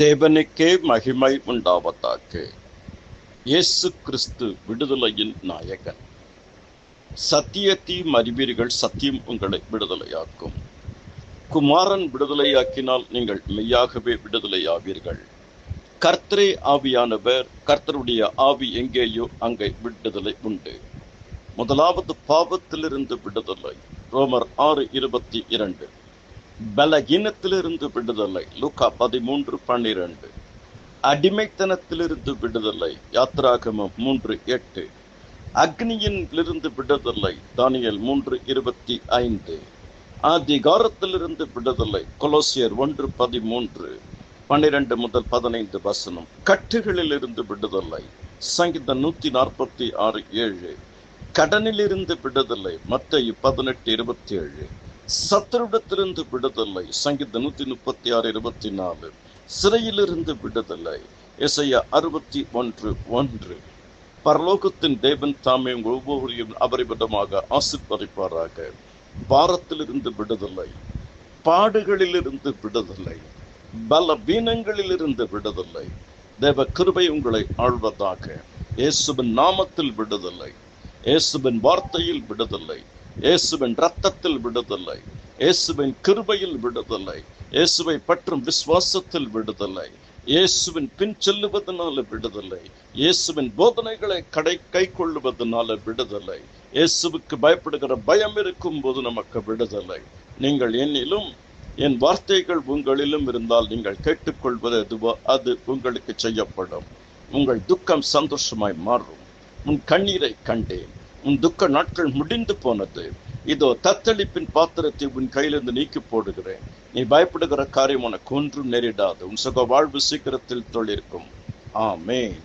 தேவனுக்கே மகிமை உண்டாவதாக. இயேசு கிறிஸ்து விடுதலையின் நாயகன். சத்தியத்தையும் அறிவீர்கள், சத்தியம் உங்களை விடுதலையாக்கும். குமாரன் விடுதலையாக்கினால் நீங்கள் மெய்யாகவே விடுதலையாவீர்கள். கர்த்தரே ஆவியானவர், கர்த்தருடைய ஆவி எங்கேயோ அங்கே விடுதலை உண்டு. முதலாவது பாவத்திலிருந்து விடுதலை, ரோமர் 6:22. பலகீனத்திலிருந்து விடுதலை, லூக்கா 13:12. அடிமைத்தனத்திலிருந்து விடுதலை, யாத்திராகமம் 3:8. அக்னியிலிருந்து விடுதலை, தானியேல் 3:25. அதிகாரத்திலிருந்து விடுதலை, கொலோசியர் 1:13, 12-15. கட்டுகளிலிருந்து விடுதலை, சங்கீதம் 146:7. கடனிலிருந்து விடுதலை, மத்தேயு 18:27. சத்துருடத்திலிருந்து விடுதலை, சங்கீதம் 136:24. சிறையிலிருந்து விடுதலை, எசையா 61:1. பரலோகத்தின் தேவன் தாமே ஒவ்வொருவரையும் அபரிமிதமாக ஆசீர்வதிப்பாராக. பாரத்திலிருந்து விடுதலை, பாடுகளிலிருந்து விடுதலை, பலவீனங்களிலிருந்து விடுதலை. தேவ கிருபை உங்களை ஆழ்வதாக. இயேசுவின் நாமத்தில் விடுதலை, இயேசுவின் வார்த்தையில் விடுதலை, இயேசுவின் இரத்தத்தில் விடுதலை, இயேசுவின் கிருபையில் விடுதலை, இயேசுவை பற்றும் விசுவாசத்தில் விடுதலை, இயேசுவின் பின் செல்லுவதனால விடுதலை, இயேசுவின் போதனைகளை கை கொள்ளுவதனால விடுதலை, இயேசுவுக்கு பயப்படுகிற பயம் இருக்கும் போது நமக்கு விடுதலை. நீங்கள் என்னிலும் என் வார்த்தைகள் உங்களிலும் இருந்தால் நீங்கள் கேட்டுக்கொள்வது எதுவோ அது உங்களுக்கு செய்யப்படும். உங்கள் துக்கம் சந்தோஷமாய் மாறும். உன் கண்ணீரை கண்டேன், உன் துக்க நாட்கள் முடிந்து போனது. இதோ தத்தளிப்பின் பாத்திரத்தை உன் கையிலிருந்து நீக்கி போடுகிறேன். நீ பயப்படுகிற காரியம் உனக்கு ஒன்றும் நேரிடாது. உன் சுக வாழ்வு சீக்கிரத்தில் தொழிற்கும். ஆமென்.